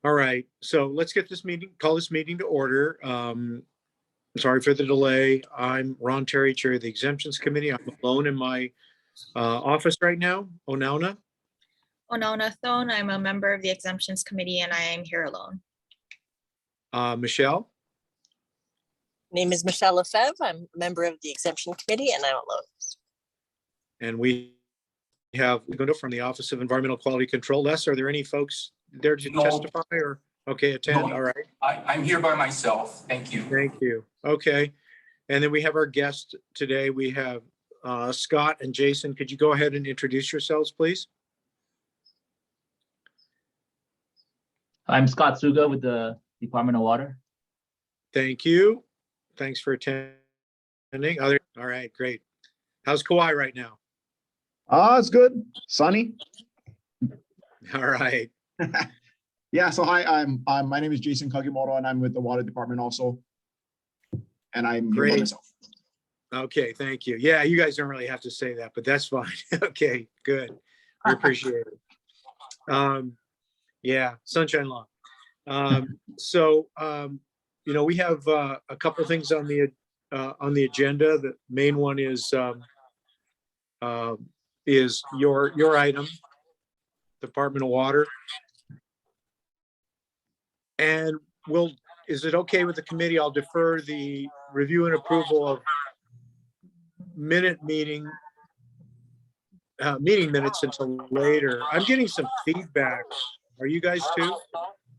All right, so let's get this meeting, call this meeting to order. Sorry for the delay. I'm Ron Terry, Chair of the Exemptions Committee. I'm alone in my office right now. Onauna. Onauna, I'm a member of the Exemptions Committee and I am here alone. Michelle. Name is Michelle Lefebvre. I'm a member of the Exemption Committee and I'm alone. And we have Gundo from the Office of Environmental Quality Control. Les, are there any folks there to testify or okay, attend? No, all right. I'm here by myself. Thank you. Thank you. Okay. And then we have our guest today. We have Scott and Jason. Could you go ahead and introduce yourselves, please? I'm Scott Suga with the Department of Water. Thank you. Thanks for attending. All right, great. How's Kauai right now? It's good. Sunny. All right. Yeah. So hi, my name is Jason Kagimoto, and I'm with the Water Department also. And I'm here by myself. Okay, thank you. Yeah, you guys don't really have to say that, but that's fine. Okay, good. We appreciate it. Yeah, Sunshine Law. You know, we have a couple of things on the agenda. The main one is your item, Department of Water. And is it okay with the committee? I'll defer the review and approval of meeting minutes until later. I'm getting some feedback. Are you guys too?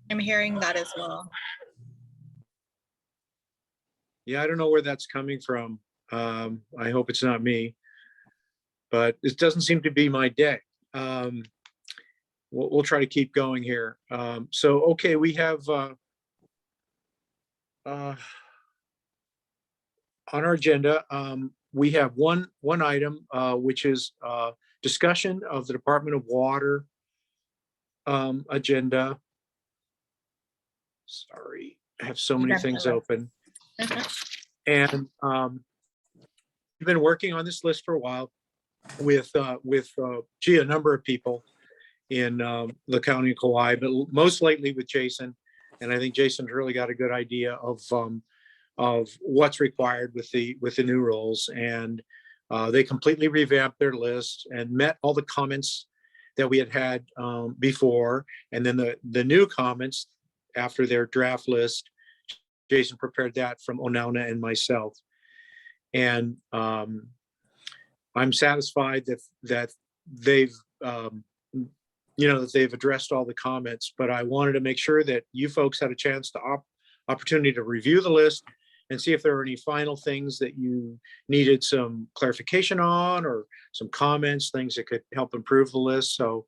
I'm hearing that as well. Yeah, I don't know where that's coming from. I hope it's not me, but it doesn't seem to be my day. We'll try to keep going here. So, okay, we have on our agenda, we have one item, which is discussion of the Department of Water agenda. Sorry, I have so many things open. And we've been working on this list for a while with a number of people in the county of Kauai, but most lately with Jason. And I think Jason's really got a good idea of what's required with the new rules. And they completely revamped their list and met all the comments that we had before. And then the new comments after their draft list, Jason prepared that from Onauna and myself. And I'm satisfied that they've that they've addressed all the comments, but I wanted to make sure that you folks had a chance to opportunity to review the list and see if there were any final things that you needed some clarification on or some comments, things that could help improve the list. So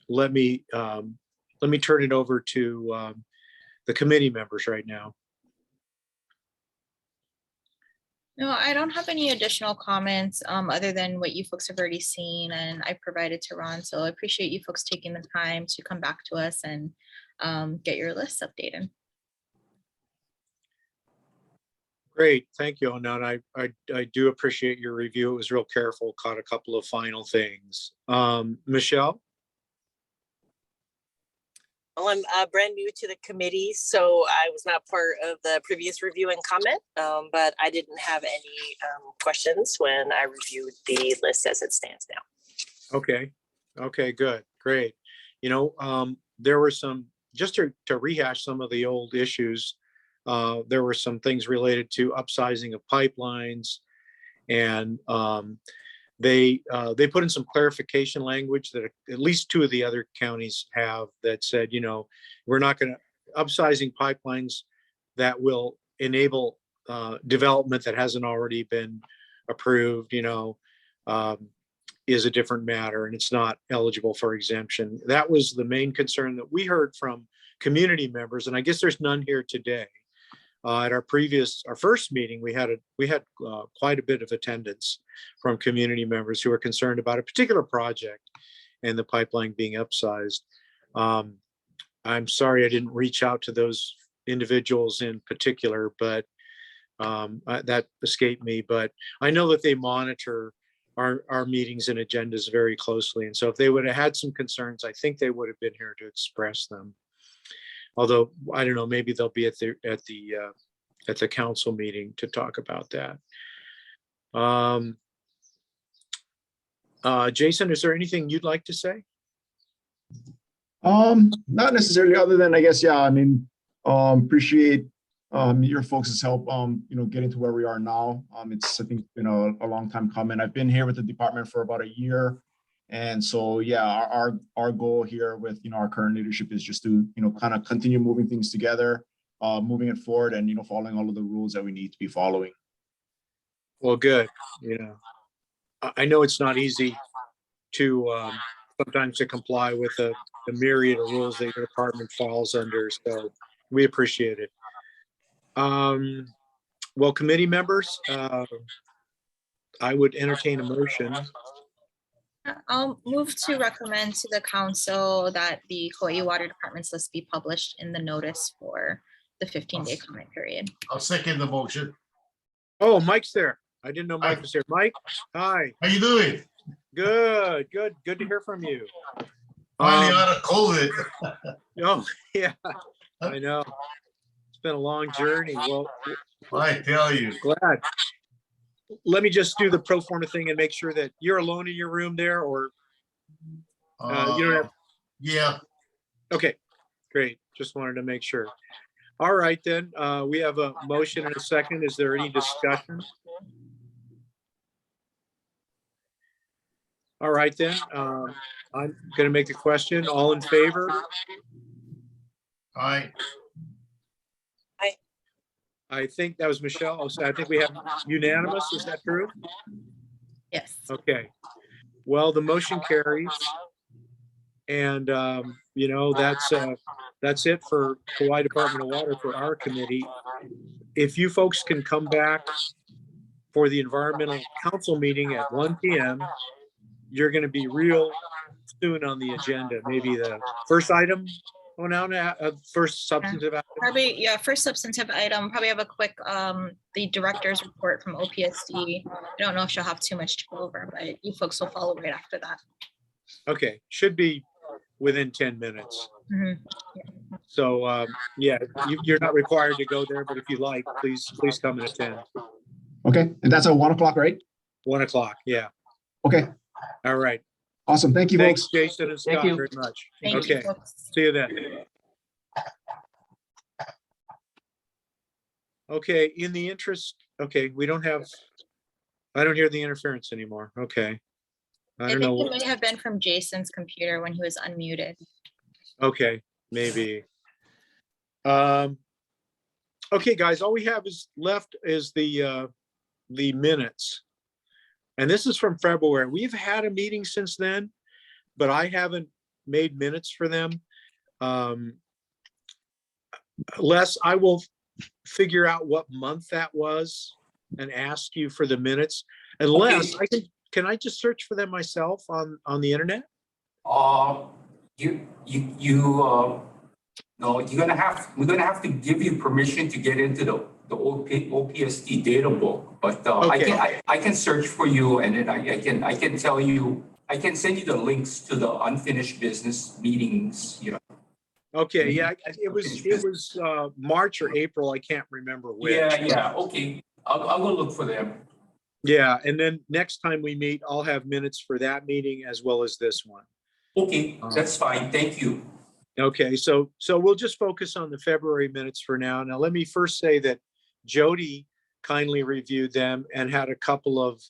let me turn it over to the committee members right now. No, I don't have any additional comments other than what you folks have already seen and I provided to Ron. So I appreciate you folks taking the time to come back to us and get your lists updated. Great, thank you, Onauna. I do appreciate your review. It was real careful, caught a couple of final things. Michelle? Well, I'm brand new to the committee, so I was not part of the previous review and comment, but I didn't have any questions when I reviewed the list as it stands now. Okay, good, great. You know, there were some, just to rehash some of the old issues, there were some things related to upsizing of pipelines, and they put in some clarification language that at least two of the other counties have that said, you know, we're not going to upsizing pipelines that will enable development that hasn't already been approved, you know, is a different matter and it's not eligible for exemption. That was the main concern that we heard from community members, and I guess there's none here today. At our first meeting, we had quite a bit of attendance from community members who were concerned about a particular project and the pipeline being upsized. I'm sorry I didn't reach out to those individuals in particular, but that escaped me. But I know that they monitor our meetings and agendas very closely. And so if they would have had some concerns, I think they would have been here to express them. Although, I don't know, maybe they'll be at the council meeting to talk about that. Jason, is there anything you'd like to say? Not necessarily, other than, I guess, yeah, I mean, appreciate your folks' help, getting to where we are now. It's, I think, a long time coming. I've been here with the department for about a year. And so, yeah, our goal here with, our current leadership is just to, kind of continue moving things together, moving it forward, and, following all of the rules that we need to be following. Well, good. I know it's not easy to sometimes to comply with the myriad of rules that your department falls under. So we appreciate it. Well, committee members, I would entertain a motion. I'll move to recommend to the council that the Hawaii Water Department's list be published in the notice for the 15-day comment period. I'll second the motion. Oh, Mike's there. I didn't know Mike Hi. was there. Mike, hi. How you doing? Good to hear from you. Finally out of COVID. Oh, yeah, I know. It's been a long journey. Well, I tell you. glad. Let me just do the pro forma thing and make sure that you're alone in your room there, or you don't have. Yeah, Okay, great. Just wanted to make sure. All right, then, we have a motion and a second. Is there any discussion? All right, then, I'm gonna make the question. All in favor? I I think that was Michelle. Oh, so I think we have unanimous. Is that true? Yes. Okay. Well, the motion carries. And, that's it for Hawaii Department of Water for our committee. If you folks can come back for the environmental council meeting at 1 p.m., you're going to be real soon on the agenda. Maybe the first item, first substantive item. Probably, yeah, first substantive item, probably have a quick, the director's report from OPSD. I don't know if she'll have too much to go over, but you folks will follow right after that. Okay, should be within 10 minutes. Mhm. So, yeah, you're not required to go there, but if you like, please come and attend. Okay, and that's at 1 o'clock, right? 1 o'clock, yeah. Okay, All right. awesome. Thank you, Thanks, folks. Jason and Thank Scott, you. very much. Thank you, Okay, folks. see you then. Okay, in the interest, okay, I don't hear the interference anymore. Okay. I I don't think know. it may have been from Jason's computer when he was unmuted. Okay, maybe. Okay, guys, all we have left is the minutes. And this is from February. We've had a meeting since then, but I haven't made minutes for them. Les, I will figure out what month that was and ask you for the minutes. Unless can I just search for them myself on the internet? No, we're gonna have to give you permission to get into the OPSD data book, but Okay. I can search for you, and then I can tell you, I can send you the links to the unfinished business meetings, Okay, yeah, it was March or April. I can't remember which. Yeah, okay, I'll go look for them. Yeah, and then next time we meet, I'll have minutes for that meeting as well as this one. Okay, that's fine, thank you. Okay, so we'll just focus on the February minutes for now. Now, let me first say that Jody kindly reviewed them and had a couple of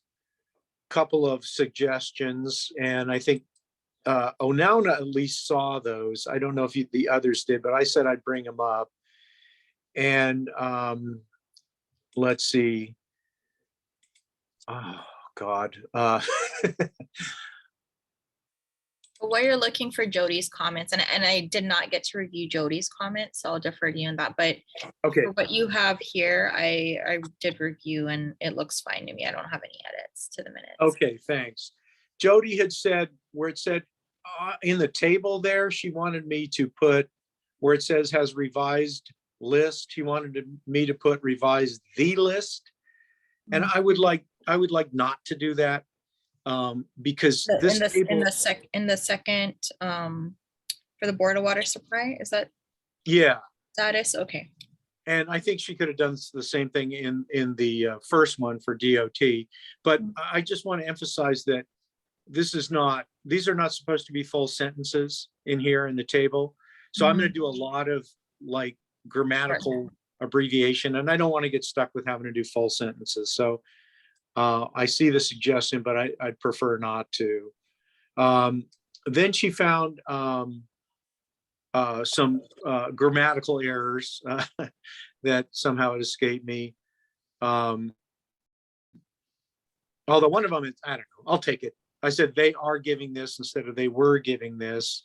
suggestions, and I think Onauna at least saw those. I don't know if the others did, but I said I'd bring them up. And let's see. Oh God. While you're looking for Jody's comments, and I did not get to review Jody's comments, so I'll defer to you on that. But Okay, for what you have here, I did review and it looks fine to me. I don't have any edits to the minutes. okay, thanks. Jody had said where it said in the table there, she wanted me to put where it says has revised list. She wanted me to put revised the list. And I would like not to do that. Because In this the, table, in the second, for the Board of Water Supply, is that yeah, status? Okay. and I think she could have done the same thing in the first one for DOT. But I just want to emphasize that these are not supposed to be full sentences in here in the table. So I'm going to do a lot of like grammatical abbreviation, and I don't want to get stuck with having to do full sentences. So I see the suggestion, but I'd prefer not to. Then she found some grammatical errors that somehow it escaped me. Although one of them is, I don't know, I'll take it. I said they are giving this instead of they were giving this.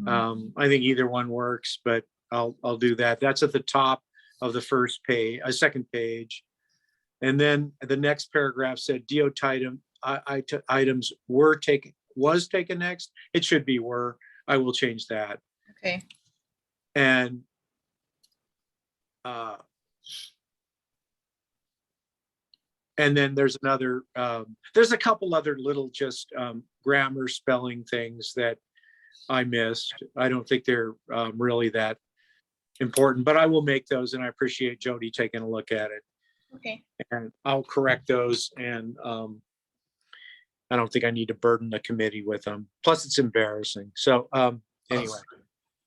I think either one works, but I'll do that. That's at the top of the first page, second page. And then the next paragraph said DOT items was taken next. It should be were. I will change that. Okay. And then there's there's a couple other little just grammar spelling things that I missed. I don't think they're really that important, but I will make those, and I appreciate Jody taking a look at it. Okay. And I'll correct those, and I don't think I need to burden the committee with them. Plus, it's embarrassing. So anyway.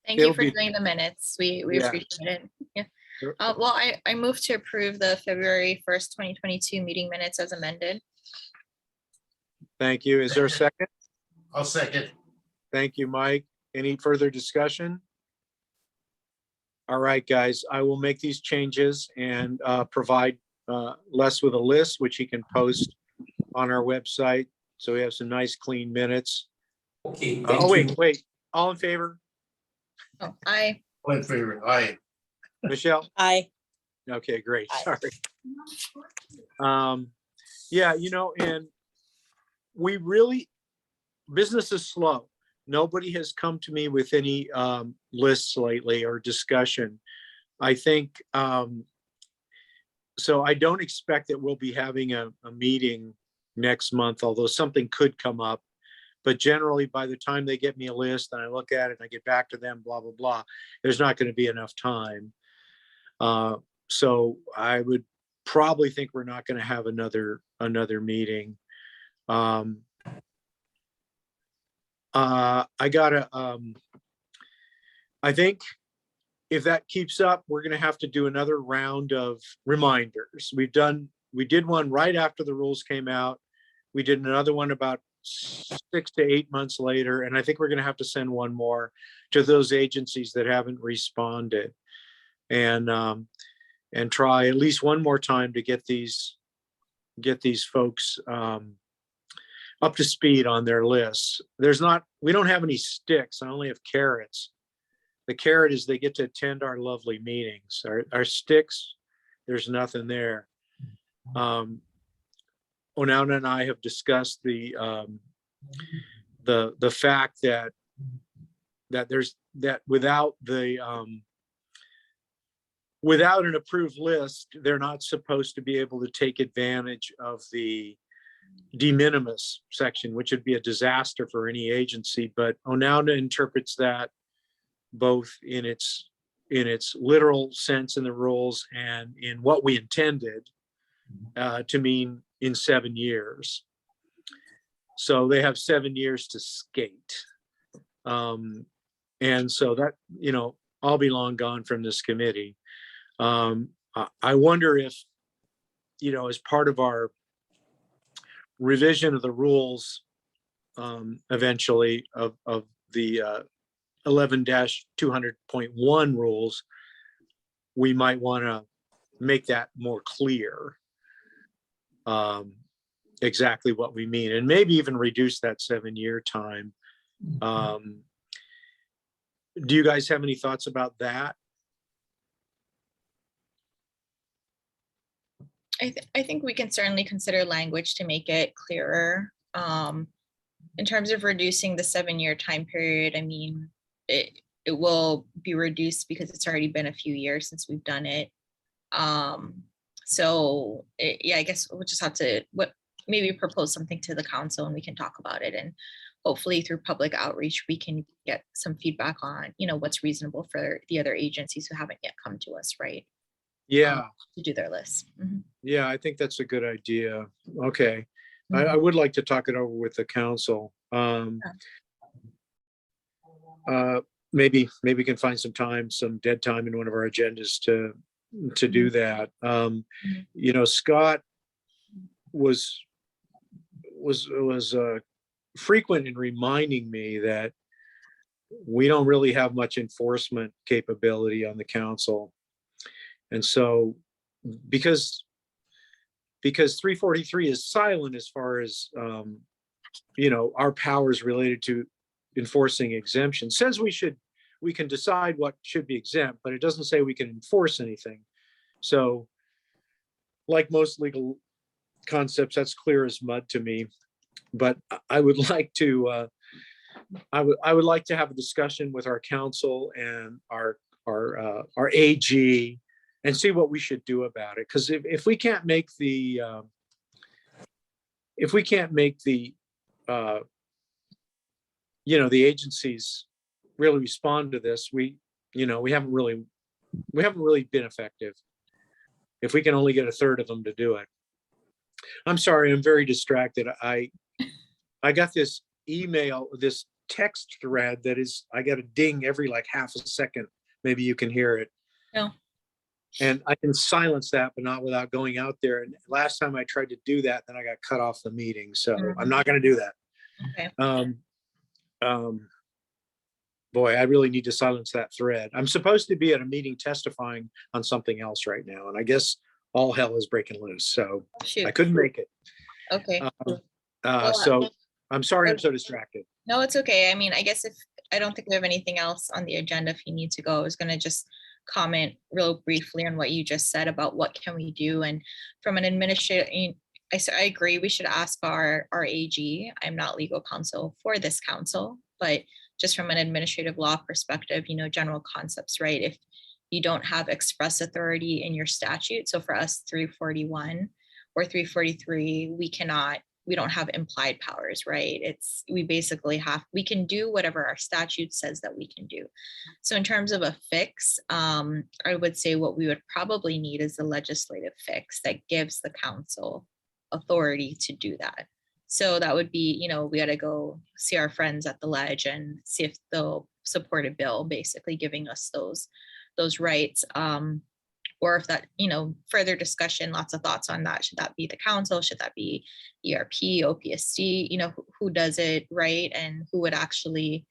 Thank you It'll for be- doing the minutes. We Yeah. appreciate it. Yeah. Sure. Well, I move to approve the February 1st, 2022 meeting minutes as amended. Thank you. Is there a second? I'll second. Thank you, Mike. Any further discussion? All right, guys, I will make these changes and provide Les with a list, which he can post on our website. So we have some nice, clean minutes. Okay, Oh, thank you. wait, all in favor? Oh, I, One favorite. Aye. Michelle? Aye. Okay, great, Aye. sorry. Yeah, and we really, business is slow. Nobody has come to me with any lists lately or discussion. I think, so I don't expect that we'll be having a meeting next month, although something could come up. But generally, by the time they get me a list and I look at it and I get back to them, blah, blah, blah, there's not going to be enough time. So I would probably think we're not going to have another meeting. I think if that keeps up, we're going to have to do another round of reminders. We did one right after the rules came out. We did another one about 6 to 8 months later. And I think we're going to have to send one more to those agencies that haven't responded, and try at least one more time to get these folks up to speed on their lists. We don't have any sticks. I only have carrots. The carrot is they get to attend our lovely meetings. Our sticks, there's nothing there. Onauna and I have discussed the fact that without an approved list, they're not supposed to be able to take advantage of the de minimis section, which would be a disaster for any agency. But Onauna interprets that both in its literal sense in the rules and in what we intended to mean in 7 years. So they have 7 years to skate. And so that, I'll be long gone from this committee. I wonder if, as part of our revision of the rules, eventually of the 11-200.1 rules, we might want to make that more clear, exactly what we mean, and maybe even reduce that 7-year time. Do you guys have any thoughts about that? I think we can certainly consider language to make it clearer. In terms of reducing the 7-year time period, I mean, it will be reduced because it's already been a few years since we've done it. Yeah, I guess we'll just have to, maybe propose something to the council and we can talk about it. And hopefully through public outreach, we can get some feedback on, what's reasonable for the other agencies who haven't yet come to us, right? Yeah, To do their list. Mhm. yeah, I think that's a good idea. Okay. I Mhm. would like to talk it over with the council. Maybe we can find some time, some dead time in one of our agendas to do that. Scott was frequent in reminding me that we don't really have much enforcement capability on the council. And so because 343 is silent as far as our powers related to enforcing exemption, says we can decide what should be exempt, but it doesn't say we can enforce anything. So like most legal concepts, that's clear as mud to me. But I would like to I would like to have a discussion with our council and our AG and see what we should do about it. Because if we can't make the the agencies really respond to this, we haven't really been effective. If we can only get a third of them to do it. I'm sorry, I'm very distracted. I got this email, this text thread that is, I got a ding every like half a second. Maybe you can hear it. No. And I can silence that, but not without going out there. And last time I tried to do that, then I got cut off the meeting. So I'm not going to do that. Okay. Boy, I really need to silence that thread. I'm supposed to be at a meeting testifying on something else right now. And I guess all hell is breaking loose. So Shoot. I couldn't make it. Okay. So I'm sorry I'm so distracted. No, it's okay. I mean, I guess I don't think we have anything else on the agenda. If you need to go, I was going to just comment real briefly on what you just said about what can we do. And from an administrator, I agree, we should ask our AG. I'm not legal counsel for this council, but just from an administrative law perspective, general concepts, right? If you don't have express authority in your statute, so for us 341 or 343, we don't have implied powers, right? We can do whatever our statute says that we can do. So in terms of a fix, I would say what we would probably need is a legislative fix that gives the council authority to do that. So that would be, we got to go see our friends at the ledge and see if they'll support a bill, basically giving us those rights. Or if that, further discussion, lots of thoughts on that. Should that be the council? Should that be ERP, OPSD? Who does it, right? And who would actually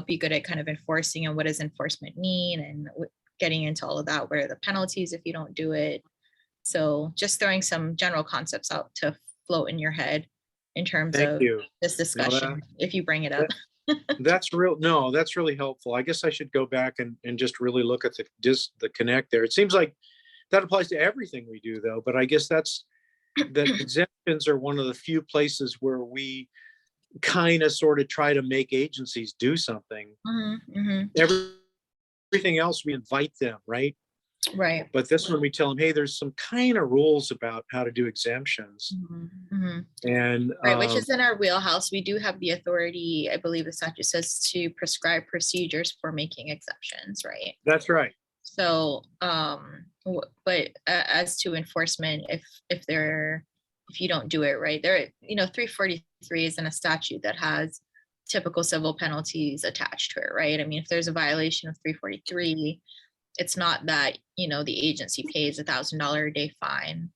be good at kind of enforcing, and what does enforcement mean? And getting into all of that, what are the penalties if you don't do it? So just throwing some general concepts out to float in your head in terms Thank of you. this discussion, if you bring it up. That's really helpful. I guess I should go back and just really look at the connect there. It seems like that applies to everything we do though, but I guess that exemptions are one of the few places where we kind of sort of try to make agencies do something. Everything else we invite them, right? Right. But this one we tell them, hey, there's some kind of rules about how to do exemptions. And right, which is in our wheelhouse. We do have the authority, I believe the statute says, to prescribe procedures for making exceptions, right? That's right. So, but as to enforcement, if you don't do it right, 343 isn't a statute that has typical civil penalties attached to it, right? I mean, if there's a violation of 343, it's not that, the agency pays $1,000 a day fine,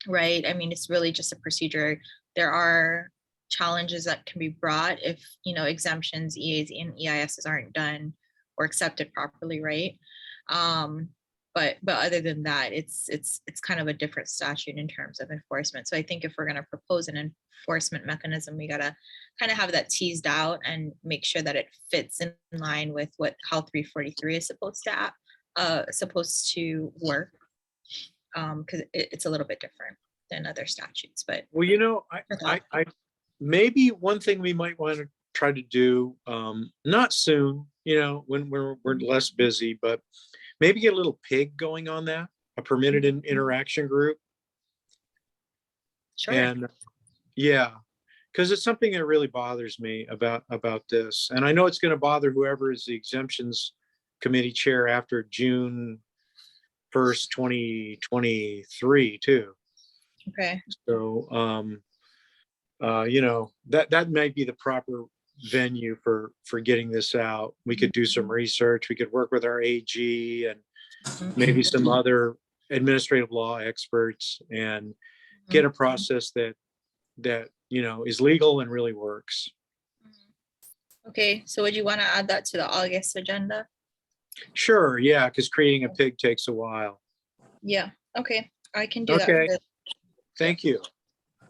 right? I mean, it's really just a procedure. There are challenges that can be brought if, exemptions, EAs and EISs aren't done or accepted properly, right? But other than that, it's kind of a different statute in terms of enforcement. So I think if we're going to propose an enforcement mechanism, we got to kind of have that teased out and make sure that it fits in line with how 343 is supposed to work, because it's a little bit different than other statutes. But well, I maybe one thing we might want to try to do, not soon, when we're less busy, but maybe get a little pig going on that, a permitted interaction group. Sure. And Yeah, because it's something that really bothers me about this. And I know it's going to bother whoever is the exemptions committee chair after June 1st, 2023 too. Okay. So, that might be the proper venue for getting this out. We could do some research. We could work with our AG and maybe some other administrative law experts and get a process that is legal and really works. Okay, so would you want to add that to the August agenda? Sure, yeah, because creating a pig takes a while. Yeah, okay, I can do that. Okay. for- Thank you. All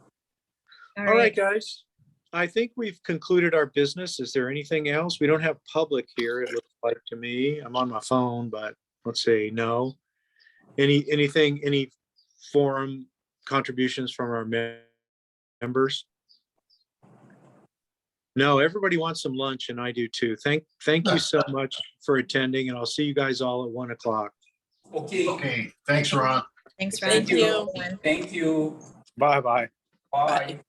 All right, right, guys. I think we've concluded our business. Is there anything else? We don't have public here, it looks like to me. I'm on my phone, but let's see, no. Any forum contributions from our members? No, everybody wants some lunch and I do too. Thank you so much for attending and I'll see you guys all at 1 o'clock. Okay, Okay, thanks, Ron. thanks, Ron. Thank you. thank you. Bye-bye. Bye.